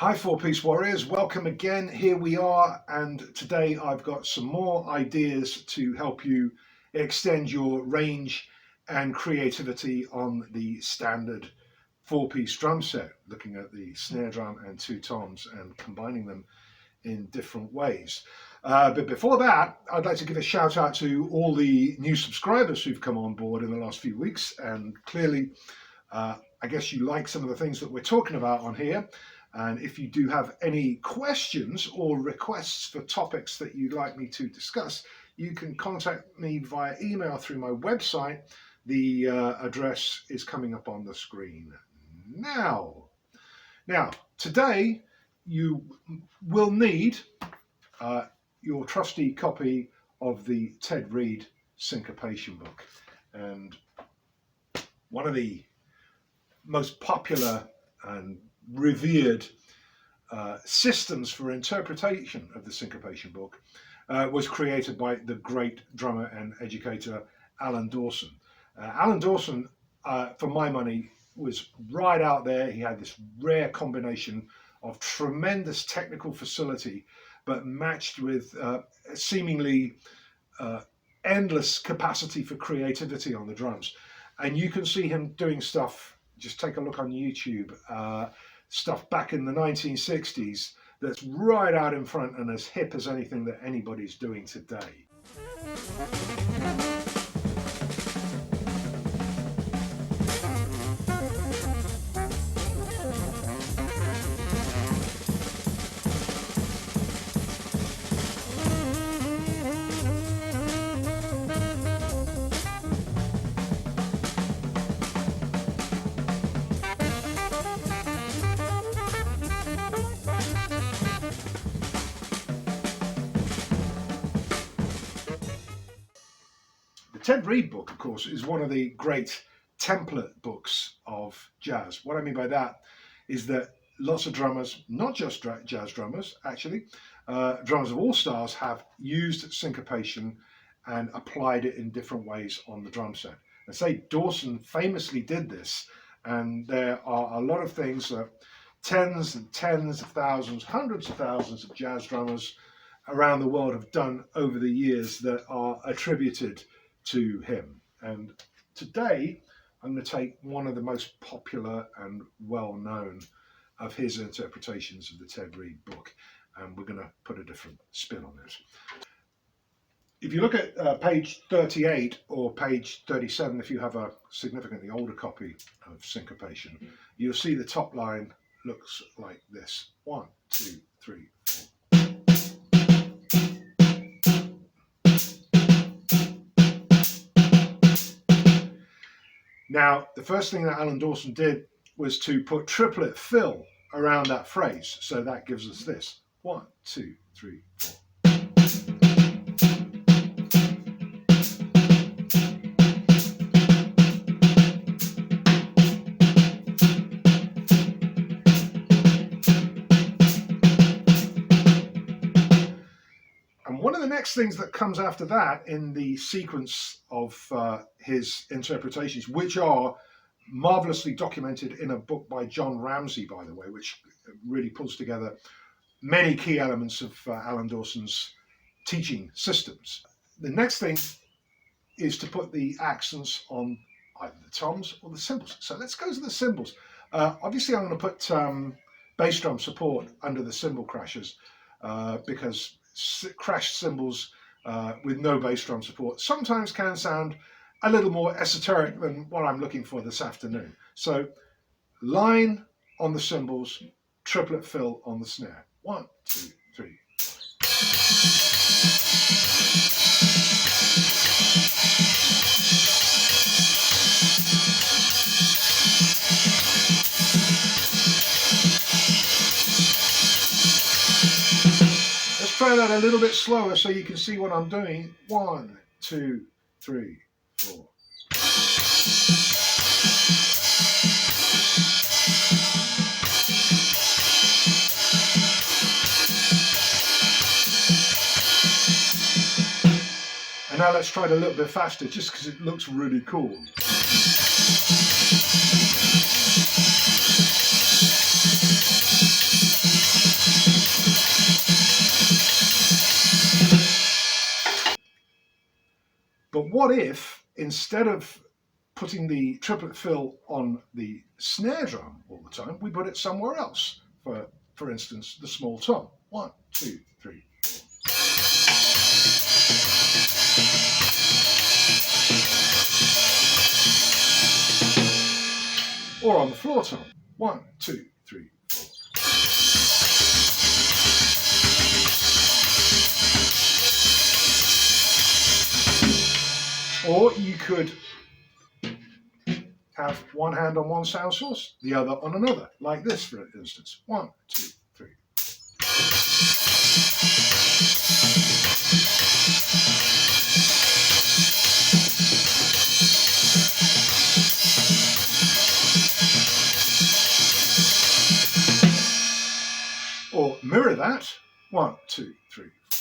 Hi, four-piece warriors. Welcome again. Here we are, and today I've got some more ideas to help you extend your range and creativity on the standard four-piece drum set, looking at the snare drum and two toms and combining them in different ways. But before that, I'd like to give a shout out to all the new subscribers who've come on board in the last few weeks, and clearly I guess you like some of the things that we're talking about on here. And if you do have any questions or requests for topics that you'd like me to discuss, you can contact me via email through my website. The address is coming up on the screen now. Today you will need your trusty copy of the Ted Reed Syncopation book. And one of the most popular and revered systems for interpretation of the syncopation book was created by the great drummer and educator Alan Dawson. Alan Dawson, for my money, was right out there. He had this rare combination of tremendous technical facility, but matched with seemingly endless capacity for creativity on the drums. And you can see him doing stuff. Just take a look on YouTube. Stuff back in the 1960s that's right out in front and as hip as anything that anybody's doing today. Ted Reed book, of course, is one of the great template books of jazz. What I mean by that is that lots of drummers, not just jazz drummers, actually, drummers of all styles have used syncopation and applied it in different ways on the drum set. And say Dawson famously did this, and there are a lot of things that tens and tens of thousands, hundreds of thousands of jazz drummers around the world have done over the years that are attributed to him. And today I'm going to take one of the most popular and well-known of his interpretations of the Ted Reed book, and we're going to put a different spin on it. If you look at page 38 or page 37, if you have a significantly older copy of Syncopation, you'll see the top line looks like this. 1, 2, 3, 4. Now, the first thing that Alan Dawson did was to put triplet fill around that phrase. So that gives us this. 1, 2, 3, 4. One of the next things that comes after that in the sequence of his interpretations, which are marvelously documented in a book by John Ramsey, by the way, which really pulls together many key elements of Alan Dawson's teaching systems. The next thing is to put the accents on either the toms or the cymbals. So let's go to the cymbals. Obviously, I'm going to put bass drum support under the cymbal crashes because crashed cymbals with no bass drum support sometimes can sound a little more esoteric than what I'm looking for this afternoon. So line on the cymbals, triplet fill on the snare. 1, 2, 3. Try that a little bit slower so you can see what I'm doing. 1, 2, 3, 4. And now let's try it a little bit faster just because it looks really cool. what if instead of putting the triplet fill on the snare drum all the time, we put it somewhere else? For instance, the small tom. 1, 2, 3, 4. Or on the floor tom. 1, 2, 3, 4. Or you could have one hand on one sound source, the other on another, like this, for instance. 1, 2, 3. Or mirror that. 1, 2, 3, 4.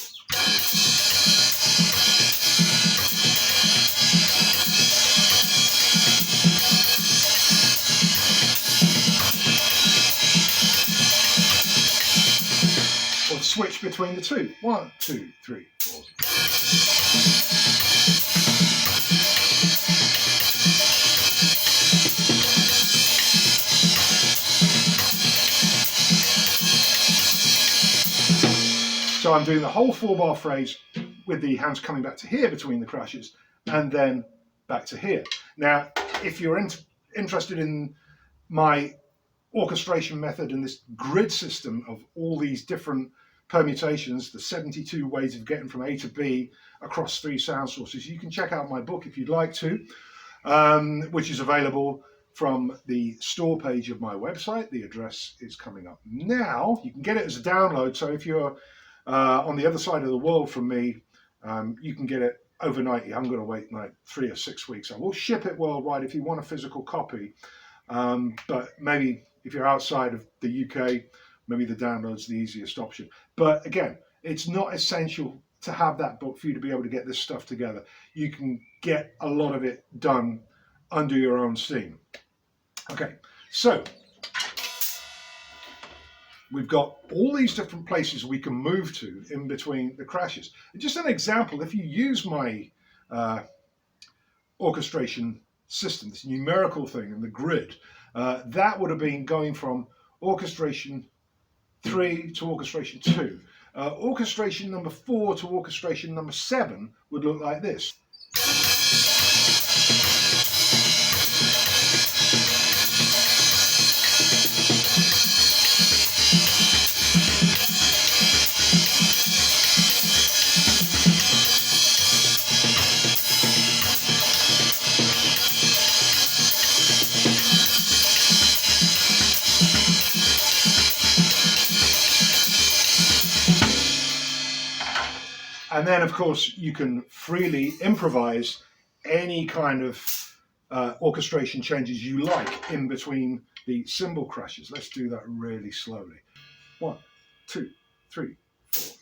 Or switch between the two. 1, 2, 3, 4. So I'm doing the whole 4-bar phrase with the hands coming back to here between the crashes and then back to here. Now, if you're interested in my orchestration method and this grid system of all these different permutations, the 72 ways of getting from A to B across 3 sound sources, you can check out my book if you'd like to, which is available from the store page of my website. The address is coming up now. You can get it as a download, so if you're on the other side of the world from me, you can get it overnight. You haven't got to wait like 3 or 6 weeks. I will ship it worldwide if you want a physical copy, but maybe if you're outside of the UK, maybe the download's the easiest option. But again, it's not essential to have that book for you to be able to get this stuff together. You can get a lot of it done under your own steam. Okay, so we've got all these different places we can move to in between the crashes. Just an example, if you use my orchestration system, this numerical thing in the grid, that would have been going from orchestration 3 to orchestration 2. Orchestration number 4 to orchestration number 7 would look like this. And then, of course, you can freely improvise any kind of orchestration changes you like in between the cymbal crashes. Let's do that really slowly. 1, 2, 3, 4.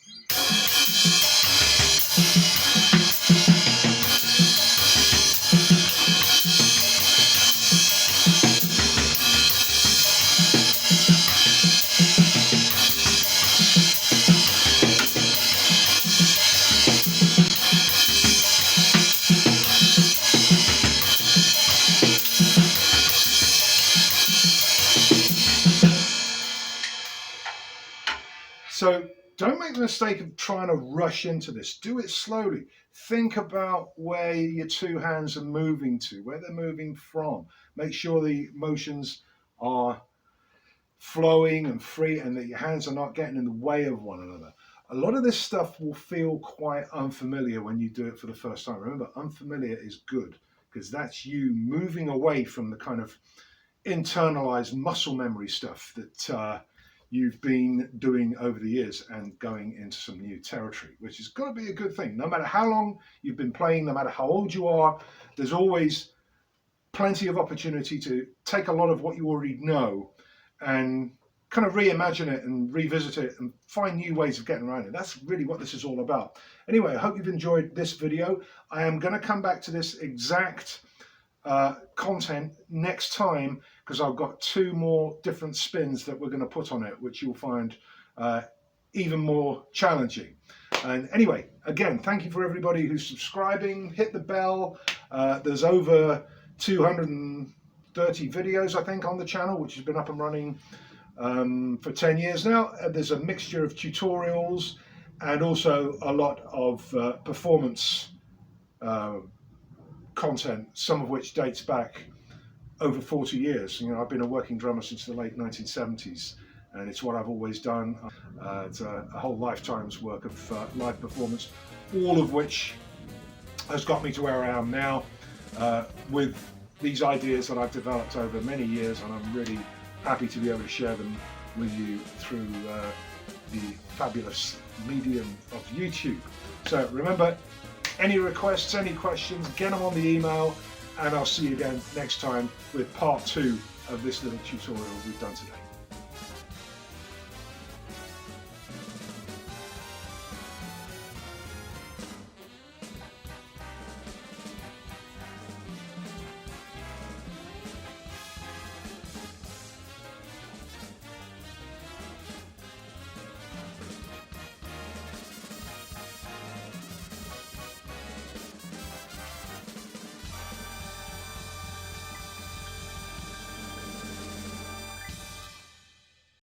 So don't make the mistake of trying to rush into this. Do it slowly. Think about where your 2 hands are moving to, where they're moving from. Make sure the motions are flowing and free and that your hands are not getting in the way of one another. A lot of this stuff will feel quite unfamiliar when you do it for the first time. Remember, unfamiliar is good because that's you moving away from the kind of internalized muscle memory stuff that you've been doing over the years and going into some new territory, which is going to be a good thing. No matter how long you've been playing, no matter how old you are, there's always plenty of opportunity to take a lot of what you already know and kind of reimagine it and revisit it and find new ways of getting around it. That's really what this is all about. Anyway, I hope you've enjoyed this video. I am going to come back to this exact content next time because I've got 2 more different spins that we're going to put on it, which you'll find even more challenging. And anyway, again, thank you for everybody who's subscribing. Hit the bell. There's over 230 videos, I think, on the channel, which has been up and running for 10 years now. There's a mixture of tutorials and also a lot of performance content, some of which dates back over 40 years. You know, I've been a working drummer since the late 1970s, and it's what I've always done. It's a whole lifetime's work of live performance, all of which has got me to where I am now with these ideas that I've developed over many years, and I'm really happy to be able to share them with you through the fabulous medium of YouTube. So remember, any requests, any questions, get them on the email, and I'll see you again next time with part 2 of this little tutorial we've done today.